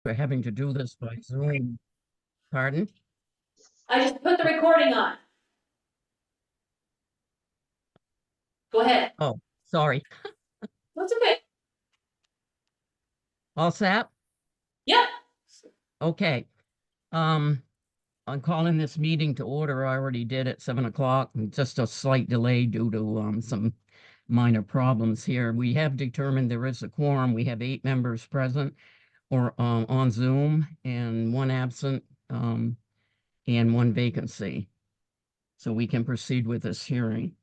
for having to do this by Zoom. Pardon? I just put the recording on. Go ahead. Oh, sorry. That's okay. All set? Yeah. Okay. I'm calling this meeting to order. I already did at 7 o'clock. Just a slight delay due to some minor problems here. We have determined there is a quorum. We have 8 members present or on Zoom and 1 absent and 1 vacancy. So we can proceed with this hearing.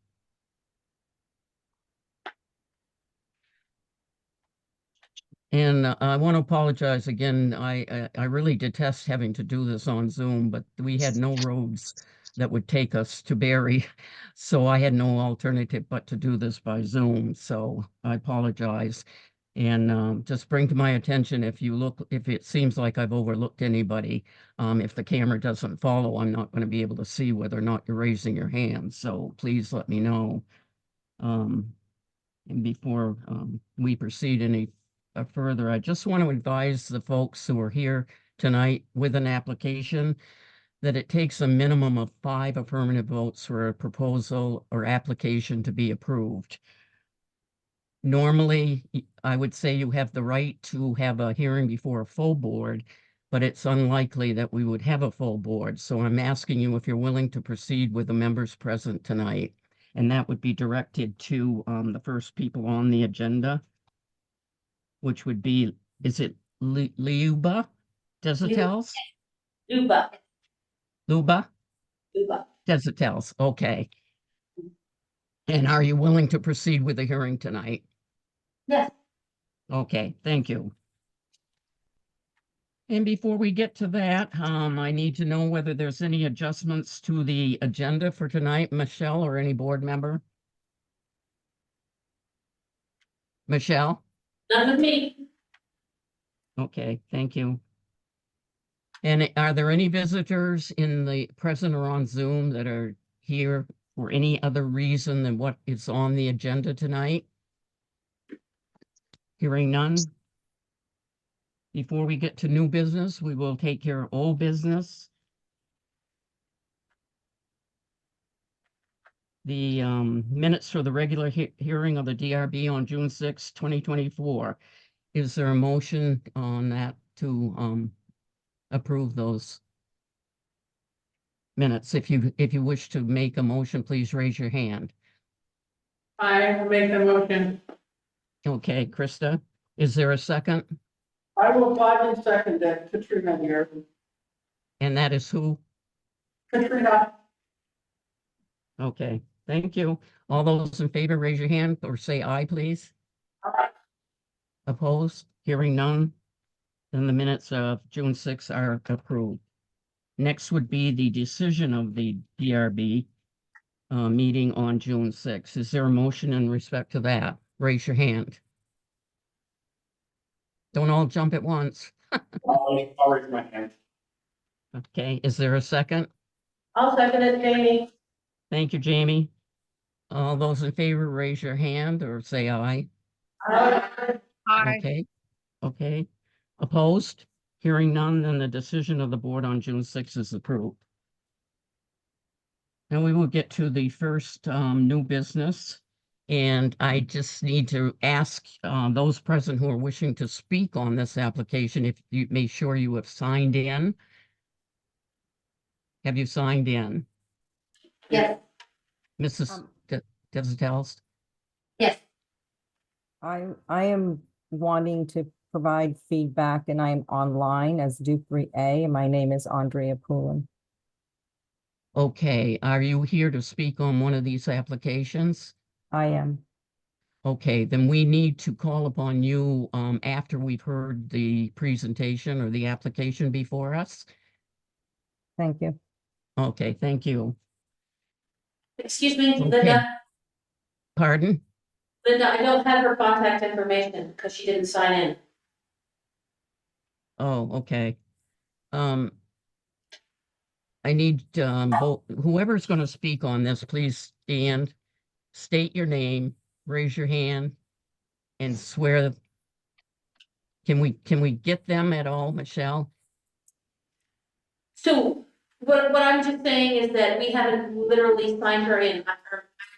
And I want to apologize again. I really detest having to do this on Zoom, but we had no roads that would take us to Barre. So I had no alternative but to do this by Zoom. So I apologize. And just bring to my attention if it seems like I've overlooked anybody, if the camera doesn't follow, I'm not going to be able to see whether or not you're raising your hand. So please let me know. And before we proceed any further, I just want to advise the folks who are here tonight with an application that it takes a minimum of 5 affirmative votes for a proposal or application to be approved. Normally, I would say you have the right to have a hearing before a full board, but it's unlikely that we would have a full board. So I'm asking you if you're willing to proceed with the members present tonight. And that would be directed to the first people on the agenda, which would be, is it Liuba Desitels? Luba. Luba Luba. Desitels, okay. And are you willing to proceed with the hearing tonight? Yes. Okay, thank you. And before we get to that, I need to know whether there's any adjustments to the agenda for tonight, Michelle, or any board member. Michelle? None with me. Okay, thank you. And are there any visitors in the present or on Zoom that are here for any other reason than what is on the agenda tonight? Hearing none. Before we get to new business, we will take care of old business. The minutes for the regular hearing of the DRB on June 6, 2024. Is there a motion on that to approve those minutes? If you wish to make a motion, please raise your hand. I will make the motion. Okay, Krista, is there a second? I will gladly second that. Katrina here. And that is who? Katrina. Okay, thank you. All those in favor, raise your hand or say aye, please. Aye. Opposed? Hearing none. Then the minutes of June 6 are approved. Next would be the decision of the DRB meeting on June 6. Is there a motion in respect to that? Raise your hand. Don't all jump at once. I'll raise my hand. Okay, is there a second? I'll second it, Jamie. Thank you, Jamie. All those in favor, raise your hand or say aye. Aye. Okay, okay. Opposed? Hearing none, then the decision of the board on June 6 is approved. Now we will get to the first new business. And I just need to ask those present who are wishing to speak on this application, if you make sure you have signed in. Have you signed in? Yes. Mrs. Desitels? Yes. I am wanting to provide feedback, and I'm online as Dupree A. And my name is Andrea Poulin. Okay, are you here to speak on one of these applications? I am. Okay, then we need to call upon you after we've heard the presentation or the application before us. Thank you. Okay, thank you. Excuse me, Okay. Linda. Pardon? Linda, I don't have her contact information because she didn't sign in. Oh, okay. I need whoever's going to speak on this, please stand, state your name, raise your hand, and swear Can we get them at all, Michelle? So what I'm just saying is that we haven't literally signed her in. I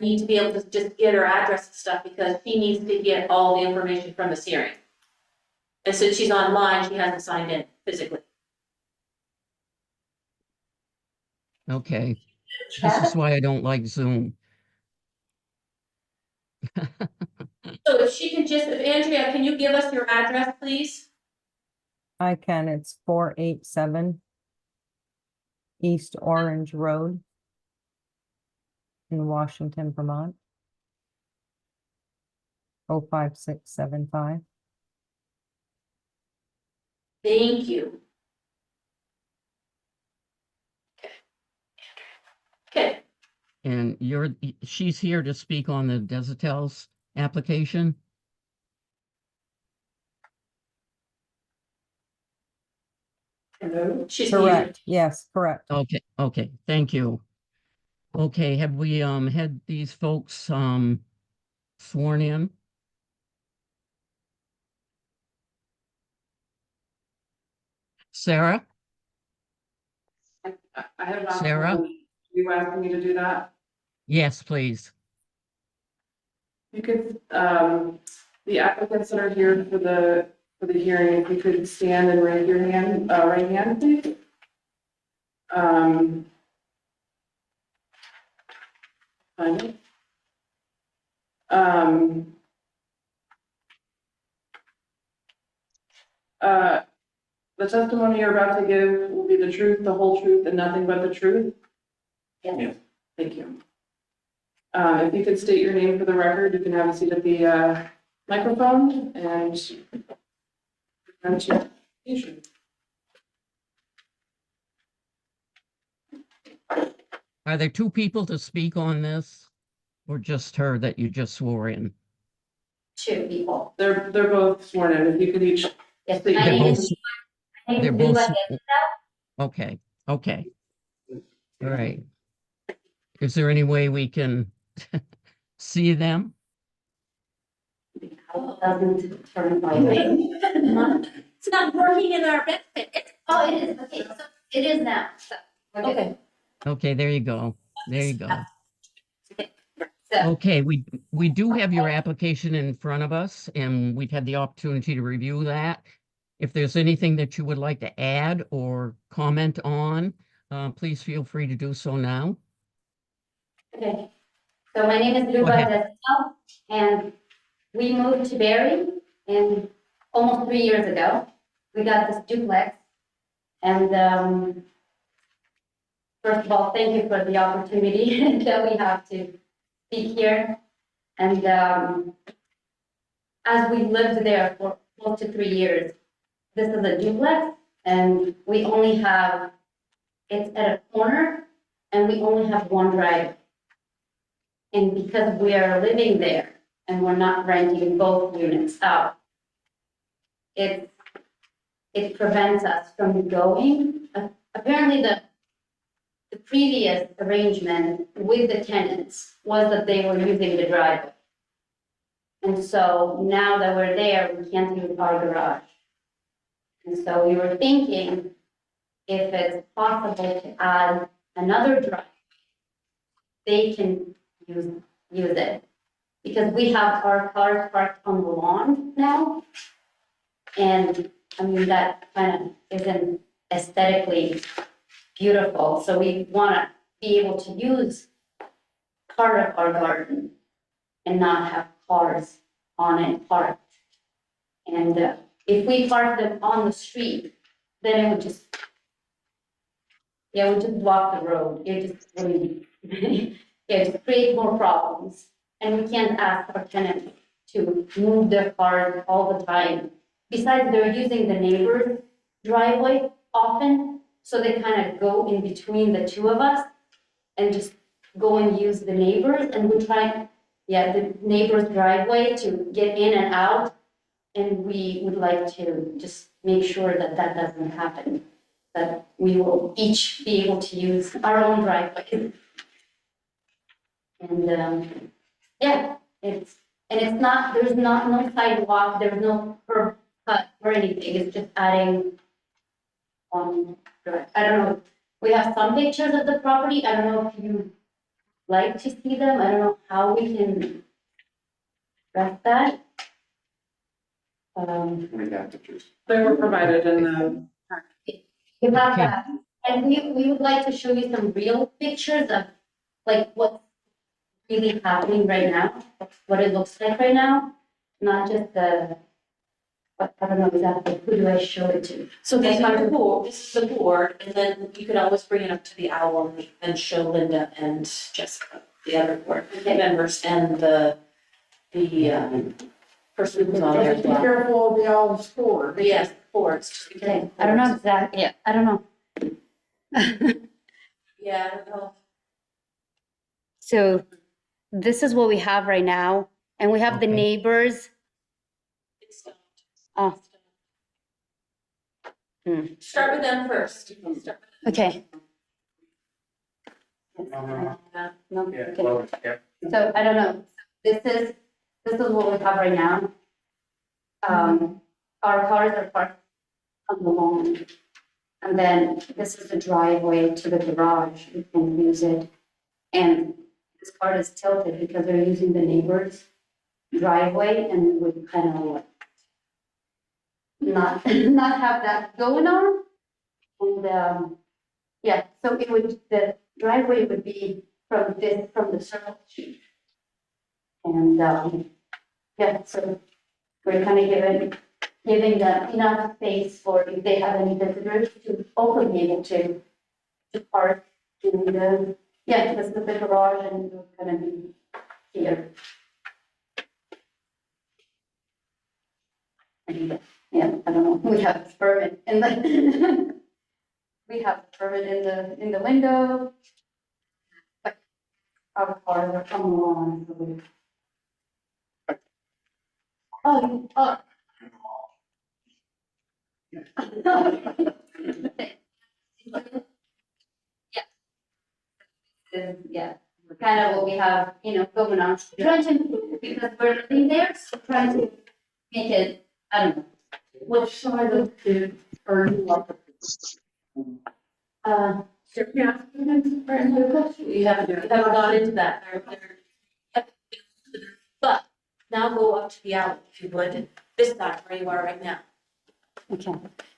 need to be able to just get her address and stuff because she needs to get all the information from this hearing. And since she's online, she hasn't signed in physically. Okay, this is why I don't like Zoom. So if she can just, Andrea, can you give us your address, please? I can, it's 487 East Orange Road in Washington, Vermont. 05675. Thank you. Okay, And she's here to speak on the Desautel's application. Hello? she's here. Correct, yes, correct. Okay, thank you. Okay, have we had these folks sworn in? Sarah? I have not. Sarah? You asking me to do that? Yes, please. You could, the applicants that are here for the hearing, if you could stand and raise your hand, right hand, please. Find it. The testimony you're about to give will be the truth, the whole truth, and nothing but the truth? Yes. Thank you. If you could state your name for the record, you can have a seat at the microphone and present your application. Are there two people to speak on this? Or just her that you just swore in? Two people. They're both sworn in. If you could each Yes, state my your They're name both, is, my name they're is both, Lula. okay, all right. Is there any way we can see them? Doesn't turn my way. It's not working in our benefit. Oh, it is, okay, so it is now, so. we're good. Okay. Okay, there you go. There you go. So, Okay, we do have your application in front of us and we've had the opportunity to review that. If there's anything that you would like to add or comment on, please feel free to do so now. okay, so my name is Go Luba ahead. Destel, and we moved to Barre in almost 3 years ago. We got this duplex, and, first of all, thank you for the opportunity that we have to speak here. And, as we lived there for close to 3 years, this is a duplex, and we only have, it's at a corner, and we only have one driveway. And because we are living there and we're not renting both units out, it prevents us from going. Apparently, the previous arrangement with the tenants was that they were using the driveway. And so now that we're there, we can't use our garage. And so we were thinking if it's possible to add another driveway, they can use it. Because we have our cars parked on the lawn now. And I mean, that kind of isn't aesthetically beautiful. So we want to be able to use part of our garden and not have cars on it parked. And if we park them on the street, then it would just, yeah, we just block the road. It just wouldn't, yeah, just create more problems. And we can't ask our tenants to move their cars all the time. Besides, they're using the neighbor's driveway often, so they kind of go in between the two of us and just go and use the neighbors, and we try, yeah, the neighbor's driveway to get in and out. And we would like to just make sure that that doesn't happen, that we will each be able to use our own driveway. And, yeah, it's not, there's not, no sidewalk, there's no curb cut, or anything, it's just adding, I don't know, we have some pictures of the property, I don't know if you like to see them, I don't know how we can address that. We got pictures. They were provided in the, You have Okay. that, and we would like to show you some real pictures of, like, what's really happening right now, what it looks like right now, not just the, what, I don't know exactly, who do I show it to? So these are the board, this is the board, and then you could always bring it up to the owl and show Linda and Jessica, the other board members, and the person who's on there as Be well. careful of the owl's score. But yes, boards, just be Okay, careful. I don't know exactly, yeah, I don't know. Yeah, I don't know. So this is what we have right now, and we have the Okay. neighbors. It's not. Oh. Start with them first. Start with Okay. them. No, Yeah, okay. well, yeah. So I don't know, this is what we have right now. Our cars are parked on the lawn. And then this is the driveway to the garage, we can use it. And this part is tilted because they're using the neighbor's driveway and we would kind of not have that going on. And, yeah, so it would, the driveway would be from the Circle Street. And, yeah, so we're kind of giving them enough space for if they have any visitors to also be able to park in the, yeah, this is the garage and it's gonna be here. And, yeah, I don't know, we have a permit in the, we have a permit in the window. But our cars are coming along, so we. Oh. Yeah, kind of what we have, going on, trying to, because we're living there, so trying to make it, I don't know. which side of the, are you up? You haven't gone into that. But now go up to the owl, if you would, this side where you are right now. Okay.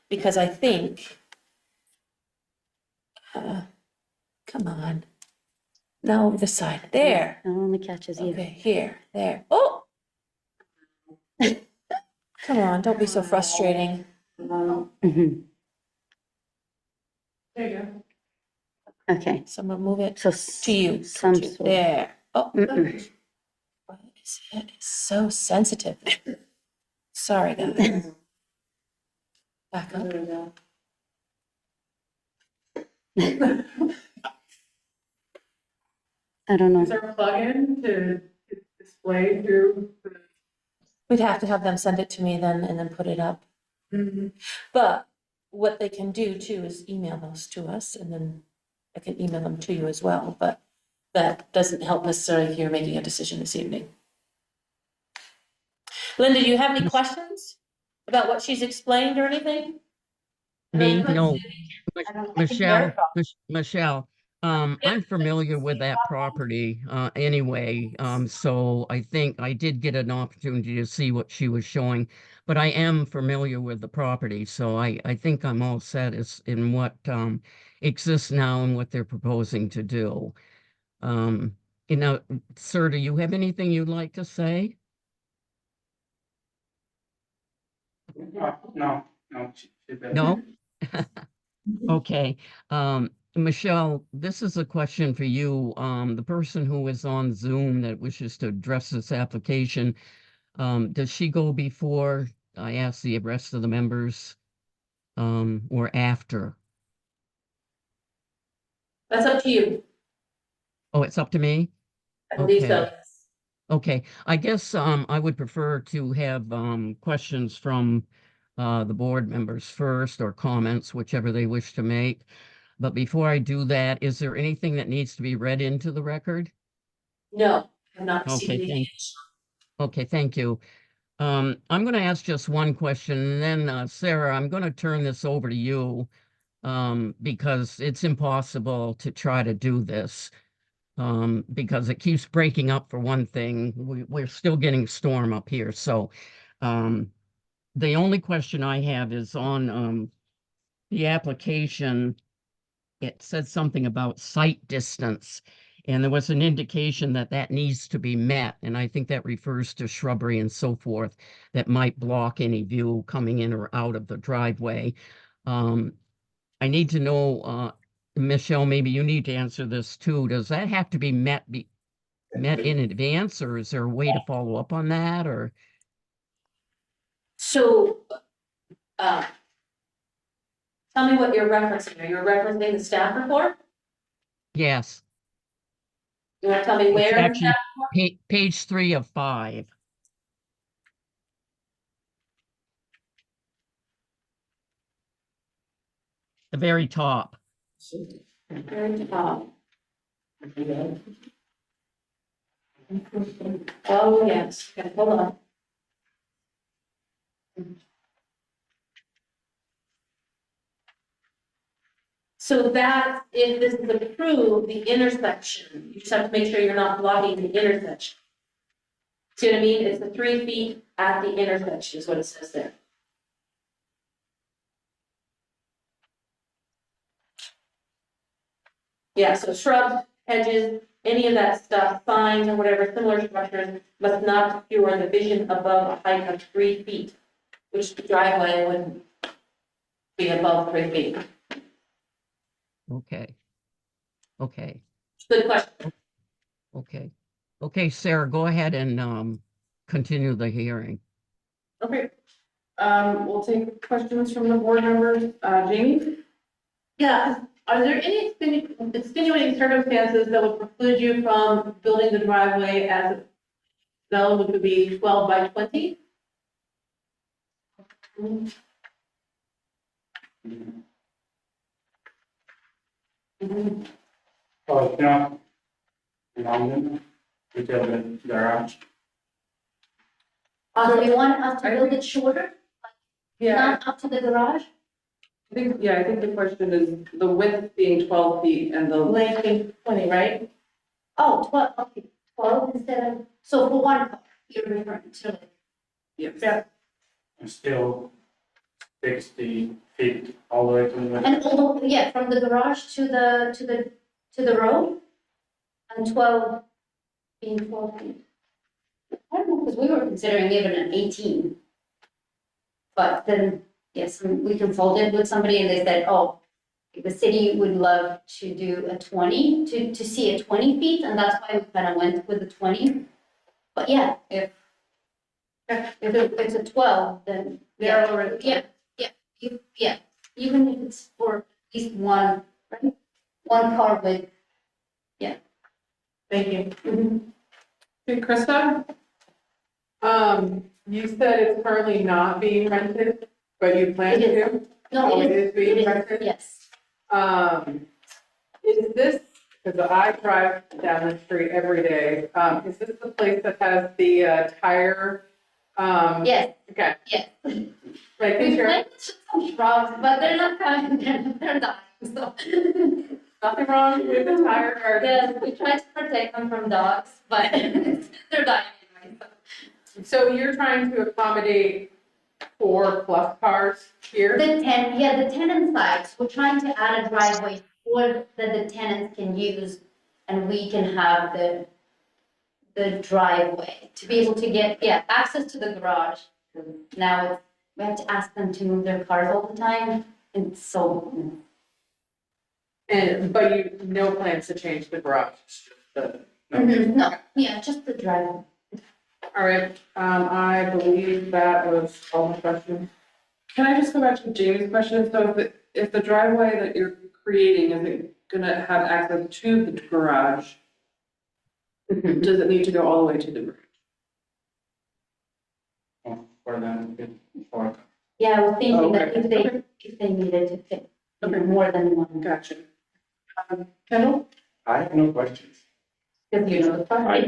Because I think, come on. No, this side, there. It only catches you. Okay, here, there. Oh! Come on, don't be so frustrating. Mhm. There you go. Okay, So I'm gonna move it so. to you. Some to- sort. There. Oh. Mm-mm. What is it? It's so sensitive. Sorry, guys. Back up. There you go. I don't Is know. there a plugin to display through? We'd have to have them send it to me then and then put it up. But what they can do too is email those to us and then I can email them to you as well, but that doesn't help necessarily if you're making a decision this evening. Linda, do you have any questions about what she's explained or anything? Me? No. I don't- Michelle, Michelle, Yeah. I'm familiar with that property, anyway. So I think I did get an opportunity to see what she was showing, but I am familiar with the property, so I think I'm all set as in what, exists now and what they're proposing to do. Sir, do you have anything you'd like to say? No, she did. No? Okay, Michelle, this is a question for you. The person who is on Zoom that wishes to address this application, does she go before I ask the rest of the members, or after? That's up to you. Oh, it's up to me? I believe so, Okay. yes. Okay, I guess, I would prefer to have, questions from, the board members first or comments, whichever they wish to make. But before I do that, is there anything that needs to be read into the record? No, I'm not receiving Okay, any. Okay, thank you. I'm going to ask just one question, and then Sarah, I'm going to turn this over to you because it's impossible to try to do this because it keeps breaking up for one thing. We're still getting storm up here. So the only question I have is on the application. It said something about sight distance, and there was an indication that that needs to be met. And I think that refers to shrubbery and so forth that might block any view coming in or out of the driveway. Um, I need to know, Michelle, maybe you need to answer this too. Does that have to be met in advance, or is there a way to follow up on that, or? So, uh, tell me what you're referencing. Are you referencing the staff report? Yes, You want to tell me it's where? in the actually staff- page 3 of 5. The very top. Very top. Oh, yes, okay, hold on. So that, if this is approved, the intersection, you just have to make sure you're not blocking the intersection. See what I mean? It's the 3 feet at the intersection is what it says there. Yeah, so shrubs, hedges, any of that stuff, signs or whatever similar structures must not obscure the vision above a height of 3 feet, which the driveway would be above 3 feet. Okay. Okay. Good question. Okay. Okay, Sarah, go ahead and continue the hearing. Okay. We'll take questions from the board members. Jamie? Yeah, are there any extenuating circumstances that would preclude you from building the driveway as a zone, which would be 12 by 20? Oh, no. Long, we tell the garage. So you want us to build it shorter, Yeah, not up to the garage? I think the question is the width being 12 feet and the Length being 20, right? Oh, 12, okay, 12 instead of, so for one car, you're referring to it. yes. Yeah. And still 60 feet all the way to the. And although, yeah, from the garage to the road, and 12 being 12 feet. I don't know, because we were considering even an 18. But then, yes, we consulted with somebody and they said, oh, the city would love to do a 20, to see a 20 feet, and that's why we kind of went with the 20. But yeah, if it's a 12, then yeah, Narrower. yeah, yeah, even if it's for at least one, right? One car width. Thank you. Okay, Krista? You said it's currently not being rented, but you plan It is. to? No, Oh, it it is being is, rented? yes. Is this, because I drive down the street every day, is this the place that has the tire? Yes, Okay. yes. Making We sure, planted some shrubs, but they're not coming, they're dying, so. nothing wrong with the tire garden. Yes, we try to protect them from dogs, but they're dying anyway, so. So you're trying to accommodate 4+ cars here? The tenant sites, we're trying to add a driveway for that the tenants can use, and we can have the driveway to be able to get, access to the garage. Now it's, we have to ask them to move their cars all the time, and so, But you, no plans to change the garage? no, yeah, just the driveway. All right, I believe that was all the questions. Can I just go back to Jamie's question? So if the driveway that you're creating isn't gonna have access to the garage, does it need to go all the way to the garage? For them, for. Yeah, I was thinking that Okay. if they needed to fit Okay. more than one, Gotcha. Kendall? I have no questions. because you know the part.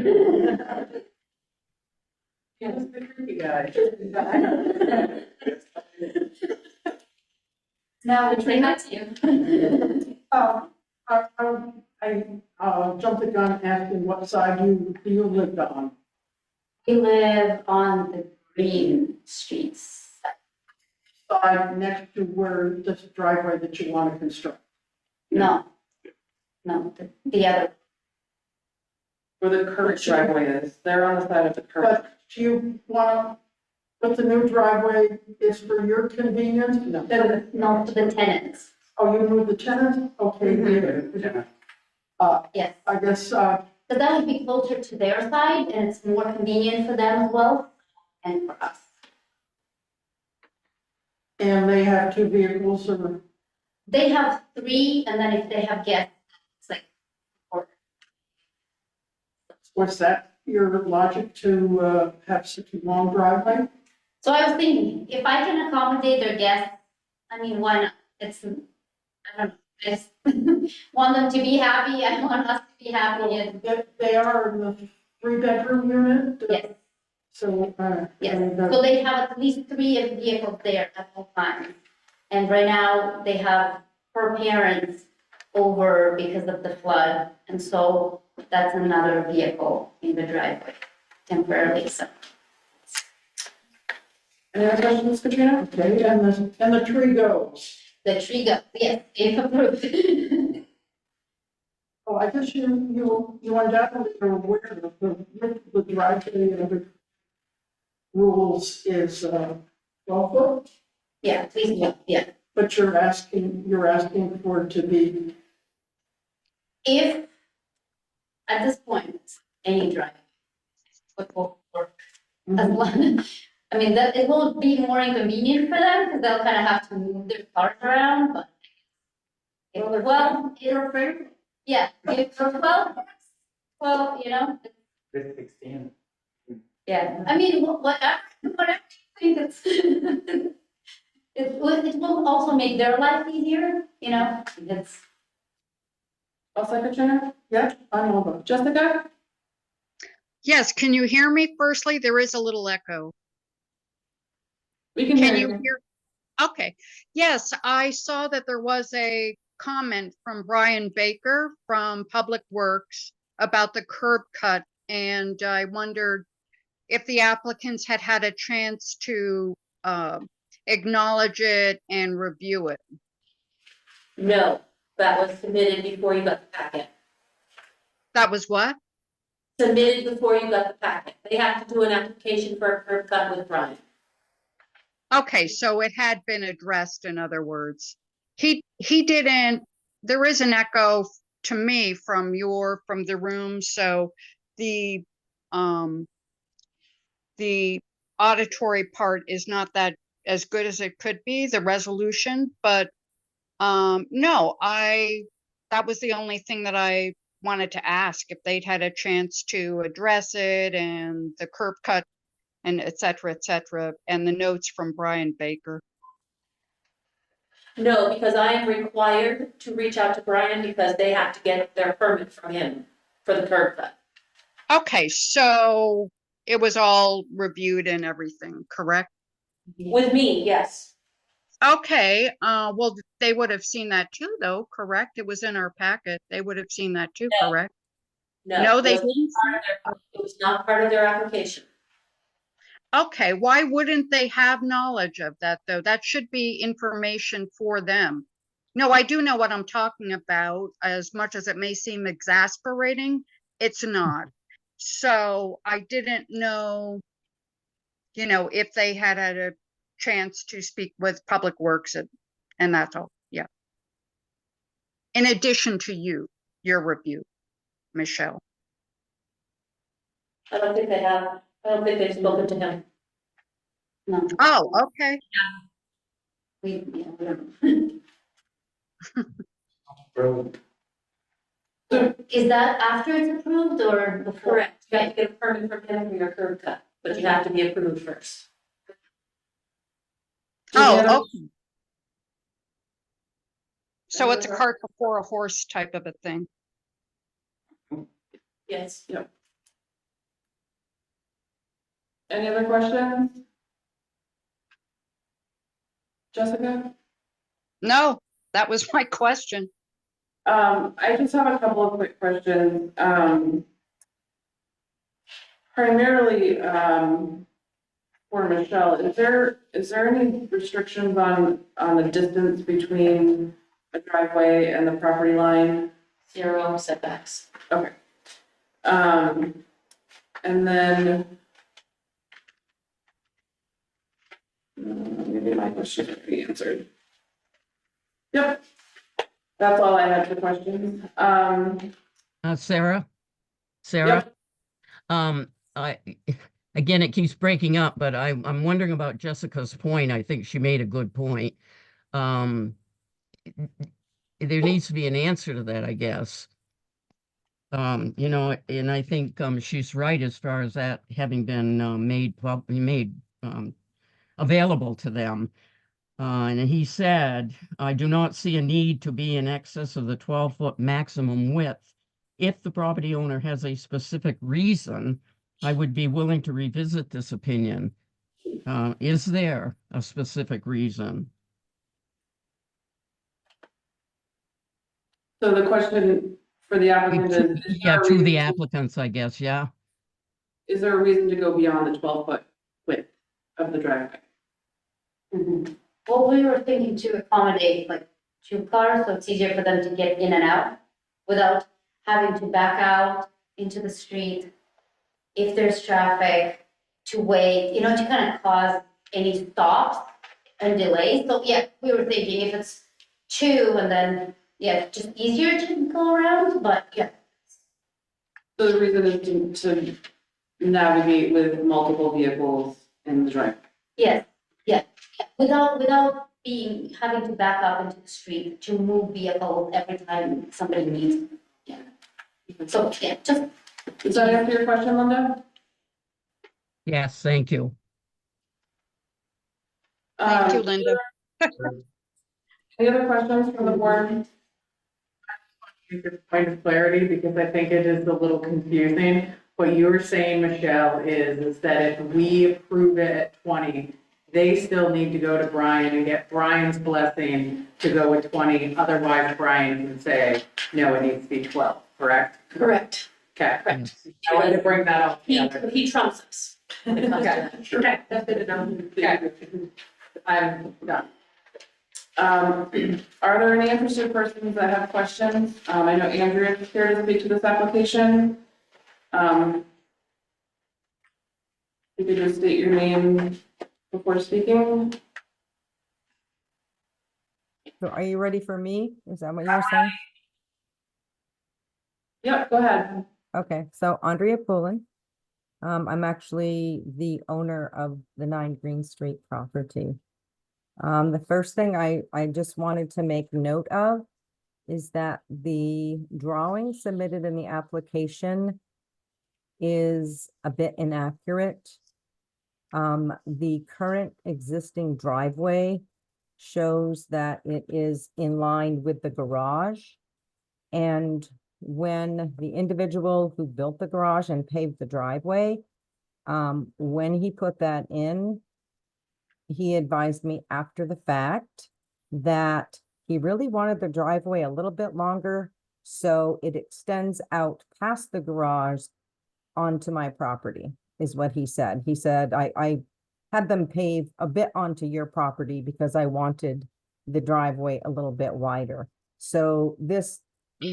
He's the creepy guy. No, it's not to you. I jumped the gun asking what side you lived on. We live on the green streets. Side next to where this driveway that you want to construct. No, the other. Where the current driveway is, they're on the side of the current. But do you want, but the new driveway is for your convenience? No. No, to the tenants. Oh, you moved the tenants? Okay. Yes. I guess, So that would be closer to their side and it's more convenient for them as well and for us. and they have two vehicles or, They have 3 and then if they have guests, it's like 4. what's that, your logic to have such a long driveway? So I was thinking, if I can accommodate their guests, I mean, why not? It's, I don't know, I just want them to be happy, I want us to be happy and, They are in the 3-bedroom unit? yes, So, yes. and, So they have at least 3 vehicles there at all times. And right now, they have her parents over because of the flood, and so that's another vehicle in the driveway temporarily, so. Any other questions, Katrina? okay, and the tree goes. The tree got, yes, if approved. Oh, I guess you undoubtedly are aware that the driveway and the rules is 12 foot, Yeah, please, yeah. but you're asking for it to be, If, at this point, any drive would work, as long, I mean, that, it will be more inconvenient for them, because they'll kind of have to move their cars around, but. Well, your favorite. yeah, if, well, you know, With 16. yeah, I mean, whatever you think it's. It will also make their life easier, you know, it's. Also, Katrina? Yeah, I know about. Jessica? Yes, can you hear me? Firstly, there is a little echo. We can Can hear you you. hear? Okay, yes, I saw that there was a comment from Brian Baker from Public Works about the curb cut, and I wondered if the applicants had had a chance to acknowledge it and review it. No, that was submitted before you got the packet. That was what? Submitted before you got the packet. They have to do an application for a curb cut with Brian. Okay, so it had been addressed, in other words. He didn't, there is an echo to me from the room, so the auditory part is not that as good as it could be, the resolution, but no, that was the only thing that I wanted to ask, if they'd had a chance to address it and the curb cut and et cetera, and the notes from Brian Baker. No, because I am required to reach out to Brian because they have to get their permit from him for the curb cut. Okay, so it was all reviewed and everything, correct? With me, yes. Okay, well, they would have seen that too, though, correct? It was in our packet. They would have seen that too, No. correct? No, No, it they was didn't. it was not part of their application. Okay, why wouldn't they have knowledge of that, though? That should be information for them. No, I do know what I'm talking about. As much as it may seem exasperating, it's not. So I didn't know, if they had had a chance to speak with Public Works and that's all. Yeah. In addition to your review, Michelle. I don't think they have. I don't think they've spoken to him. No, Oh, okay. we don't. Brilliant. Is that after it's approved or before? Correct. You have to get a permit from him for your curb cut, but you have to be approved first. Oh, Any other- okay. So it's a cart before a horse type of a thing. Yes. Any other questions? Jessica? No, that was my question. I just have a couple of quick questions. Primarily, for Michelle, is there any restrictions on the distance between a driveway and the property line? 0 setbacks. Okay. And then maybe my question could be answered. Yep. That's all I had for questions. Sarah? Sarah? Yep. I, again, it keeps breaking up, but I'm wondering about Jessica's point. I think she made a good point. There needs to be an answer to that, I guess. You know, and I think she's right as far as that having been made available to them. And he said, I do not see a need to be in excess of the 12-foot maximum width. If the property owner has a specific reason, I would be willing to revisit this opinion. Is there a specific reason? So the question for the applicant is Yeah, there a to the reason- applicants, I guess, yeah. is there a reason to go beyond the 12-foot width of the driveway? Well, we were thinking to accommodate like 2 cars, so it's easier for them to get in and out without having to back out into the street if there's traffic, to wait, to kind of cause any stops and delays. So yeah, we were thinking if it's 2 and then, yeah, just easier to go around, but yeah. So the reason is to navigate with multiple vehicles in the driveway. Yes, yeah, without having to back up into the street to move vehicles every time somebody needs. Yeah. So, yeah, just. Does that answer your question, Linda? Yes, thank you. Thank you, Linda. Any other questions from the board? Point of clarity, because I think it is a little confusing. What you were saying, Michelle, is that if we approve it at 20, they still need to go to Brian and get Brian's blessing to go with 20. Otherwise, Brian can say, no, it needs to be 12, correct? Correct. Okay. Correct. I wanted to bring that all He, together. he trumps us. when it comes to that. Okay, that's good to know. Okay. I'm done. Are there any interested persons that have questions? I know Andrea is here to speak to this application. You could just state your name before speaking. So are you ready for me? Is that what you were saying? Yep, go ahead. Okay, so Andrea Pullen. I'm actually the owner of the 9 Green Street property. The first thing I just wanted to make note of is that the drawing submitted in the application is a bit inaccurate. The current existing driveway shows that it is in line with the garage. And when the individual who built the garage and paved the driveway, when he put that in, he advised me after the fact that he really wanted the driveway a little bit longer, so it extends out past the garage onto my property, is what he said. He said, I had them pave a bit onto your property because I wanted the driveway a little bit wider. So this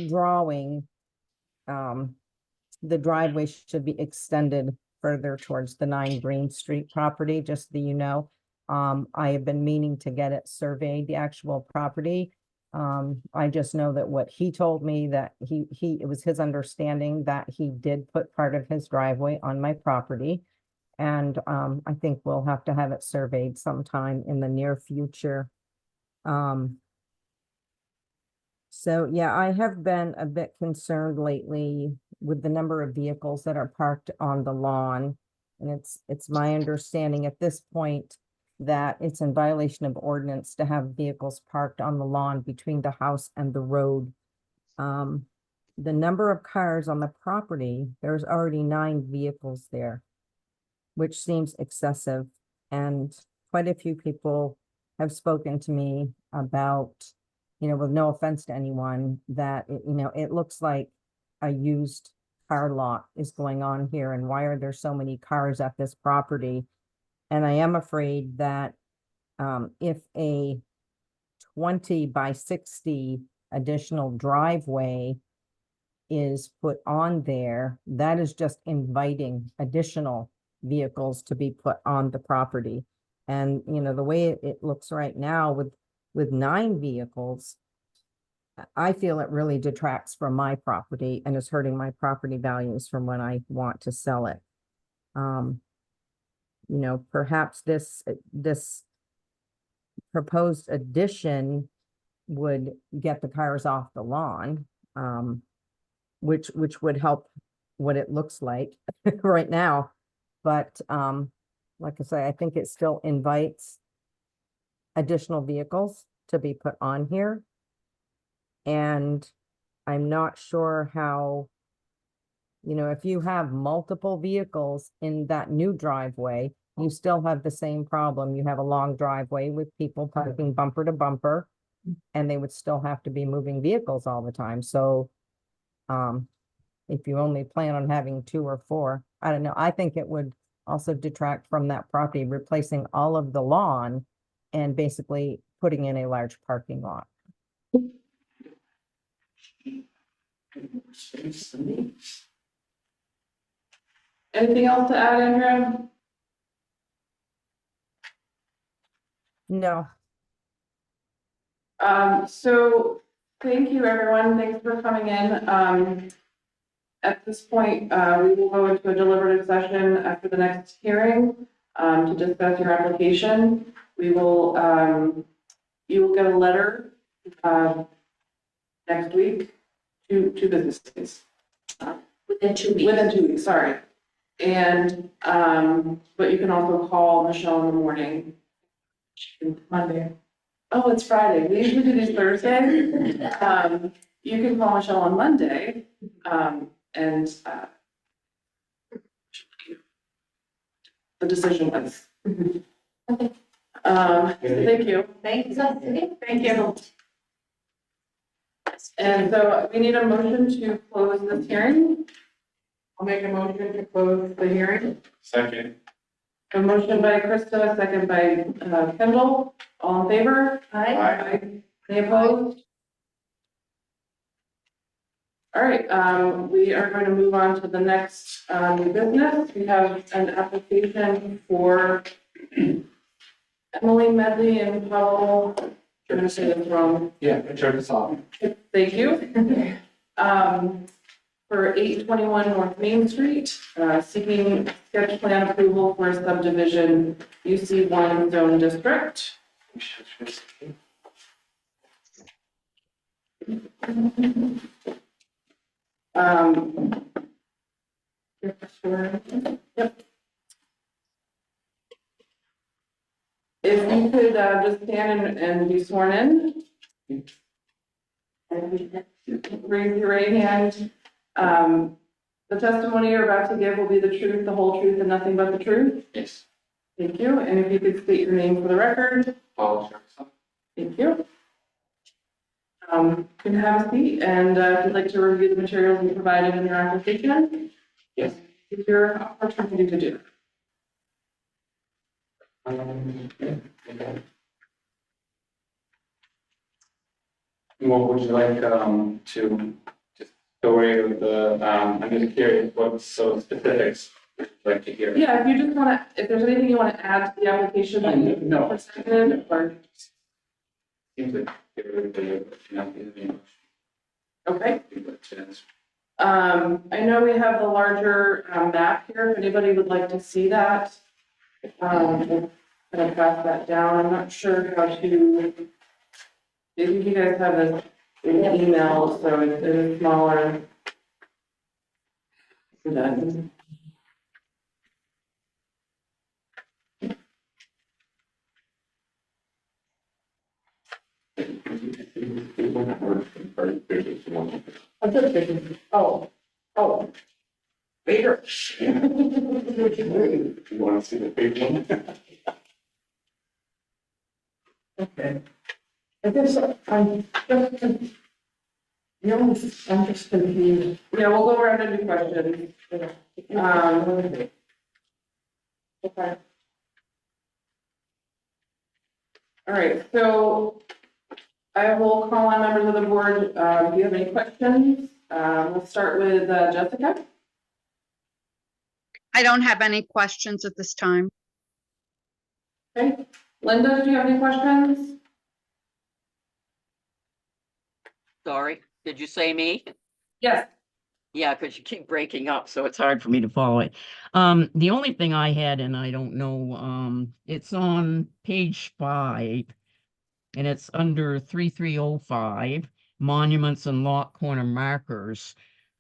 drawing, the driveway should be extended further towards the 9 Green Street property, just so you know. I have been meaning to get it surveyed, the actual property. I just know that what he told me, that it was his understanding that he did put part of his driveway on my property. And I think we'll have to have it surveyed sometime in the near future. So yeah, I have been a bit concerned lately with the number of vehicles that are parked on the lawn. And it's my understanding at this point that it's in violation of ordinance to have vehicles parked on the lawn between the house and the road. The number of cars on the property, there's already 9 vehicles there. which seems excessive. And quite a few people have spoken to me about, with no offense to anyone, that, it looks like a used car lot is going on here, and why are there so many cars at this property? And I am afraid that if a 20 by 60 additional driveway is put on there, that is just inviting additional vehicles to be put on the property. And, the way it looks right now with 9 vehicles, I feel it really detracts from my property and is hurting my property values from when I want to sell it. Perhaps this proposed addition would get the cars off the lawn, which would help what it looks like right now. But like I say, I think it still invites additional vehicles to be put on here. And I'm not sure how, if you have multiple vehicles in that new driveway, you still have the same problem. You have a long driveway with people parking bumper to bumper, and they would still have to be moving vehicles all the time. So if you only plan on having 2 or 4, I don't know. I think it would also detract from that property, replacing all of the lawn and basically putting in a large parking lot. Anything else to add, Andrea? No, So thank you, everyone. Thanks for coming in. At this point, we will go into a deliberative session after the next hearing, to discuss your application. We will, you will get a letter, next week, 2 business days. Within 2 weeks. Within 2 weeks, sorry. And, but you can also call Michelle in the morning. Monday. Oh, it's Friday. We usually do these Thursdays. You can call Michelle on Monday, and the decision was. Okay. Thank you. Thank you. Thank you. And so we need a motion to close this hearing. I'll make a motion to close the hearing. Second. A motion by Krista, a second by Kendall. All in favor? Aye. Any opposed? All right, we are going to move on to the next new business. We have an application for Emily Medley and Paul. I'm going to say this wrong. Yeah, turn this off. Thank you. For 821 North Main Street, seeking sketch plan approval for subdivision UC1 zone district. Yep. If you could just stand and be sworn in. And raise your right hand. The testimony you're about to give will be the truth, the whole truth, and nothing but the truth. Yes. Thank you. And if you could state your name for the record. Paul Jefferson. Thank you. You can have a seat, and if you'd like to review the materials you provided in your application. Yes. It's your opportunity to do. What would you like to just story of the, I'm just curious what's so specifics would you like to hear? Yeah, if you just want to, if there's anything you want to add to the application that you No. presented, or, Seems like everybody, okay. chance. I know we have the larger map here, if anybody would like to see that. We'll kind of pass that down, I'm not sure how to, maybe you guys have this in email, so it is smaller. Done. Oh, Bigger. You want to see the big one? Okay. I guess I'm just, you know, I'm just confused. Yeah, we'll go around and do questions. Okay. All right, so I will call on members of the board. Do you have any questions? We'll start with Jessica. I don't have any questions at this time. Okay. Linda, do you have any questions? Sorry, did you say me? Yes. Yeah, because you keep breaking up, so it's hard for me to follow it. The only thing I had, and I don't know, it's on page 5, and it's under 3305, monuments and lot corner markers.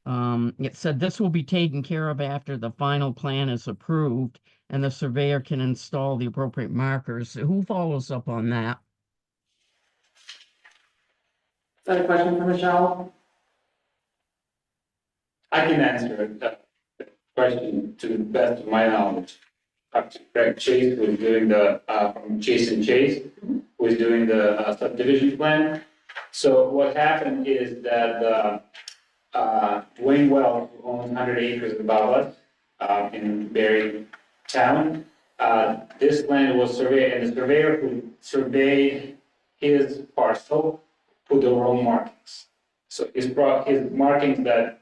It said this will be taken care of after the final plan is approved, and the surveyor can install the appropriate markers. Who follows up on that? Is that a question for Michelle? I can answer the question to the best of my knowledge. Up to Greg Chase, who is doing the, from Chase and Chase, who is doing the subdivision plan. So what happened is that Dwayne Wells, who owns 100 acres above us in Barre town, this land was surveyed, and the surveyor who surveyed his parcel put the wrong markings. So his markings that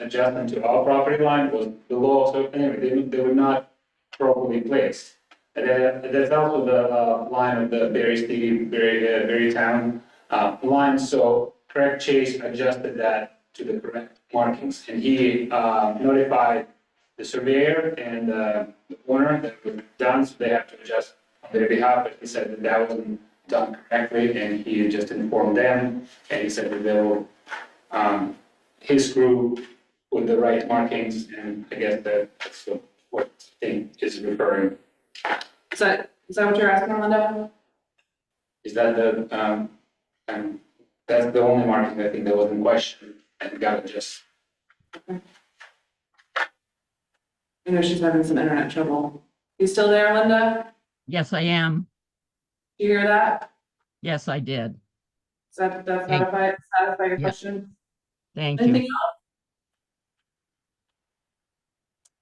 adjustment to our property line was below, so anyway, they were not properly placed. And then there's also the line of the Barre City, Barre town line, so Craig Chase adjusted that to the correct markings, and he notified the surveyor and the owner that it was done, so they have to adjust on their behalf, but he said that that wasn't done correctly, and he just informed them, and he said that they will, his group with the right markings, and I guess that's what I think is referring. Is that what you're asking, Linda? Is that the, that's the only marking I think that was in question, and got adjusted. I know she's having some internet trouble. You still there, Linda? Yes, I am. Do you hear that? Yes, I did. Does that Thank- satisfy your Yes. question? Thank Anything you. else?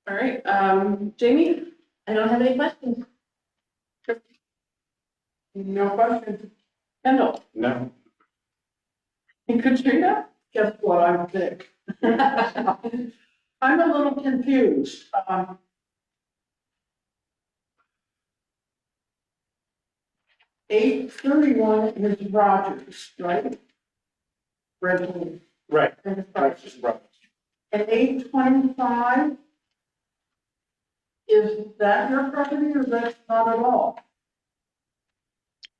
All right, Jamie? I don't have any questions. No question. Kendall? No. And Katrina? Guess what, I'm thick. I'm a little confused. 831 is Rogers, right? Rental. Right. Enterprise. Right. And 825? Is that your property or that's not at all?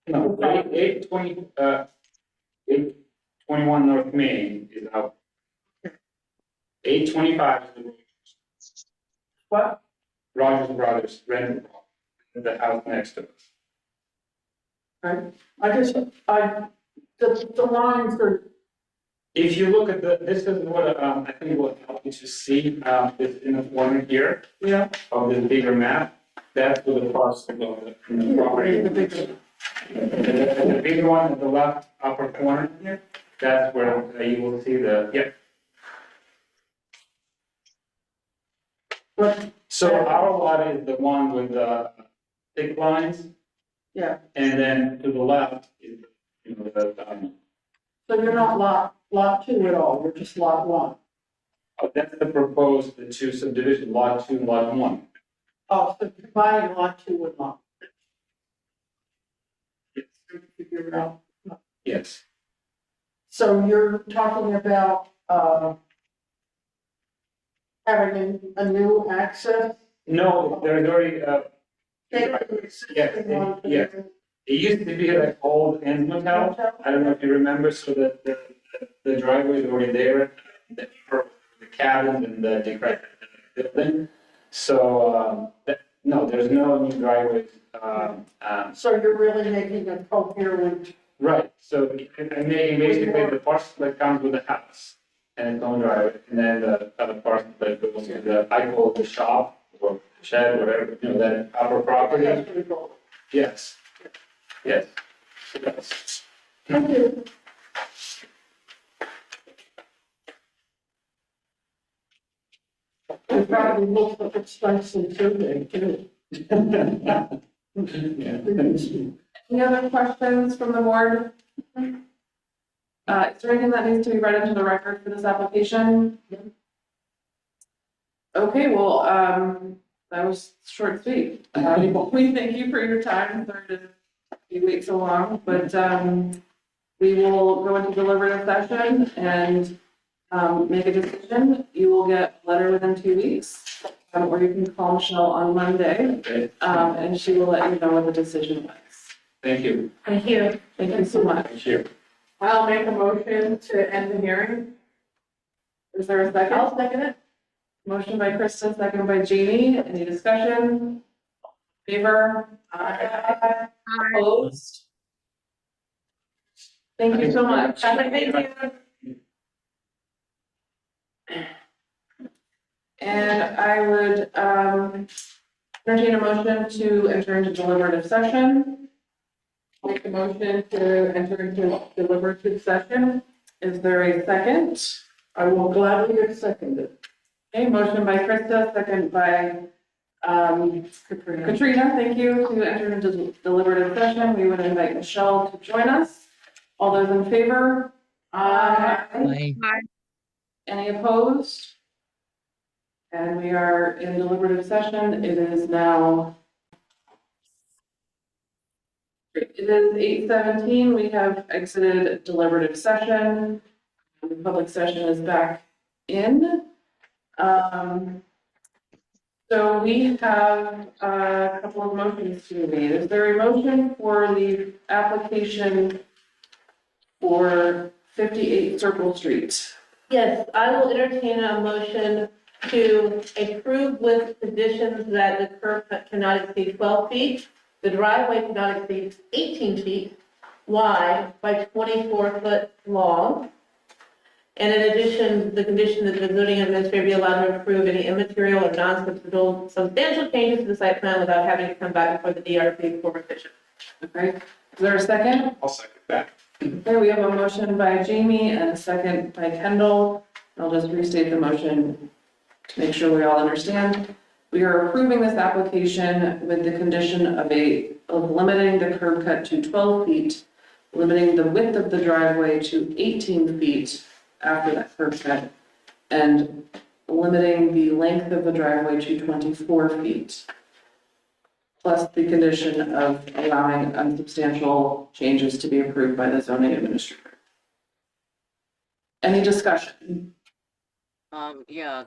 No, 821 North Main is out. 825 is the What? Rogers Brothers rental property, the house next to us. Right, the lines are, If you look at this is what, I think will help you to see, this in the corner here yeah. of this bigger map. That's where the parcel of the property. The bigger. The bigger one at the left upper corner, that's where you will see the. But, So our lot is the one with the thick lines, yeah, and then to the left is, the, so you're not lot 2 at all, you're just lot 1. that's the proposed, the two subdivision, lot 2 and lot 1. Oh, so combining lot 2 with lot. Figure it out. Yes. So you're talking about, having a new access? No, there's already, Take the existing Yes, one to yes. it used to be like old inn the motel. hotel? I don't know if you remember, so the driveway is already there, the cabins and the decrepit building. So, no, there's no new driveways. So you're really making a coherent, Right, so I'm making basically the parcel that comes with the house. and its own driveway, and then the other parcel that goes to the, I call it the shop, or shed, whatever, that upper property. That's what we call it. Yes. Yes. Yes. Thank you. It probably looks like it's nicely surveyed too. Yeah. Any other questions from the board? Is there anything that needs to be read into the record for this application? Okay, well, that was short and sweet. We thank you for your time, sorry to be wait so long, but, we will go into deliberative session and, make a decision. You will get a letter within 2 weeks, or you can call Michelle on Monday, Okay. and she will let you know what the decision was. Thank you. Thank you. Thank you so much. Thank you. I'll make a motion to end the hearing. Is there a second? I'll second it. Motion by Krista, second by Jamie. Any discussion? Favor? Opposed? Thank you so much. Thank you. And I would, entertain a motion to enter into deliberative session. Make a motion to enter into deliberative session. Is there a second? I will gladly second it. Okay, motion by Krista, second by, Katrina, thank you, to enter into deliberative session. We would invite Michelle to join us. All those in favor? Aye. Any opposed? And we are in deliberative session. It is now. It is 8:17. We have exited deliberative session. The public session is back in. So we have a couple of motions to be made. Is there a motion for the application for 58 Circle Street? Yes, I will entertain a motion to approve with conditions that the curb cut cannot exceed 12 feet, the driveway cannot exceed 18 feet wide by 24 foot long. And in addition, the condition that the zoning administrator be allowed to approve any immaterial or substantial changes to the site plan without having to come back before the DRB for revision. Okay, is there a second? I'll second that. Okay, we have a motion by Jamie and a second by Kendall. I'll just restate the motion to make sure we all understand. We are approving this application with the condition of limiting the curb cut to 12 feet, limiting the width of the driveway to 18 feet after that curb cut, and limiting the length of the driveway to 24 feet. Plus the condition of allowing unsubstantial changes to be approved by the zoning administrator. Any discussion? Yeah,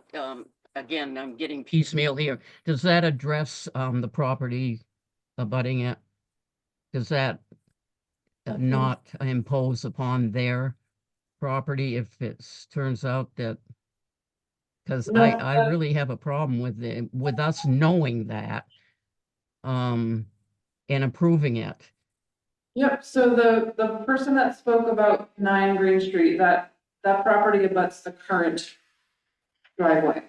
again, I'm getting piecemeal here. Does that address, the property abutting it? Does that not impose upon their property if it turns out that? Because No, I really have a problem with us knowing that, and approving it. Yep, so the person that spoke about 9 Green Street, that property abuts the current driveway.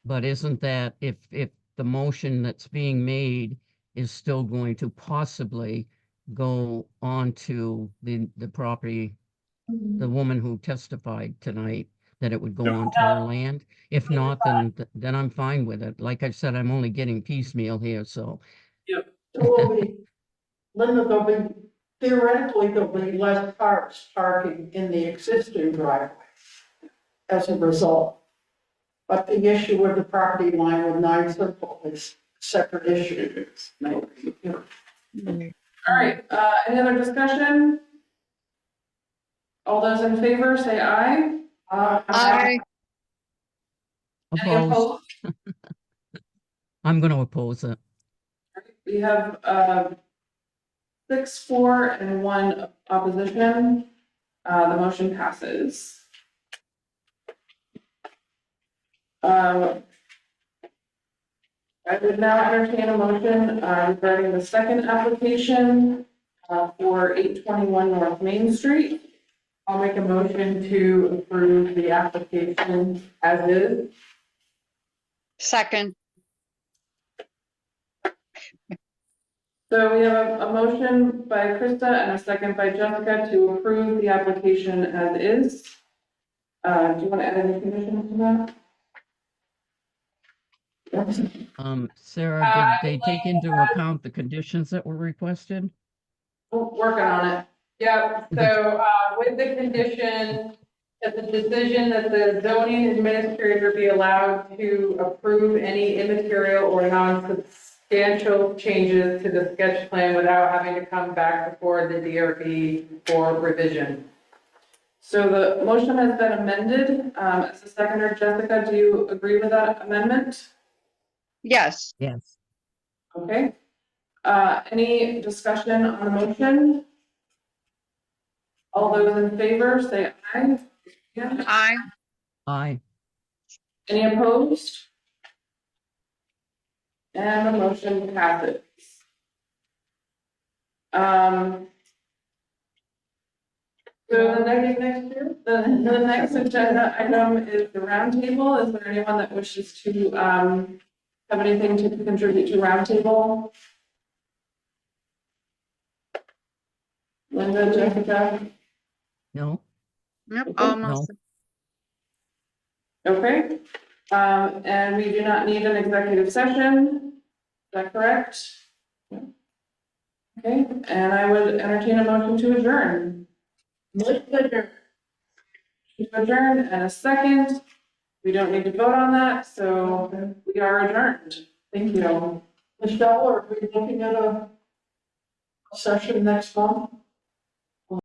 But isn't that, if the motion that's being made is still going to possibly go onto the property, the woman who testified tonight, that it would go onto her land? If not, then I'm fine with it. Like I said, I'm only getting piecemeal here, so. There will be, Linda, theoretically, there'll be less cars parking in the existing driveway as a result. But the issue with the property line with 9 Circle is a separate issue. All right, any other discussion? All those in favor, say aye. Aye. Any Opposed? opposed? I'm going to oppose it. We have 6 for and 1 opposition. The motion passes. I would now entertain a motion regarding the second application for 821 North Main Street. I'll make a motion to approve the application as is. Second, So we have a motion by Krista and a second by Jessica to approve the application as is. Do you want to add any conditions to that? Sarah, did they take into account the conditions that were requested? Working on it. Yep, so, with the condition that the decision that the zoning administrator be allowed to approve any immaterial or non-substantial changes to the sketch plan without having to come back before the DRB for revision. So the motion has been amended. As a seconder, Jessica, do you agree with that amendment? yes, Yes. Okay. Any discussion on the motion? All those in favor, say aye. Yeah. aye. Aye. Any opposed? And the motion passes. So the next agenda item is the roundtable. Is there anyone that wishes to, have anything to contribute to roundtable? Linda, Jessica? No? Nope, Okay. almost. Okay. And we do not need an executive session. Is that correct? Yeah. Okay, and I would entertain a motion to adjourn. To adjourn and a second. We don't need to vote on that, so we are adjourned. Thank you. Michelle, are we looking at a session next month?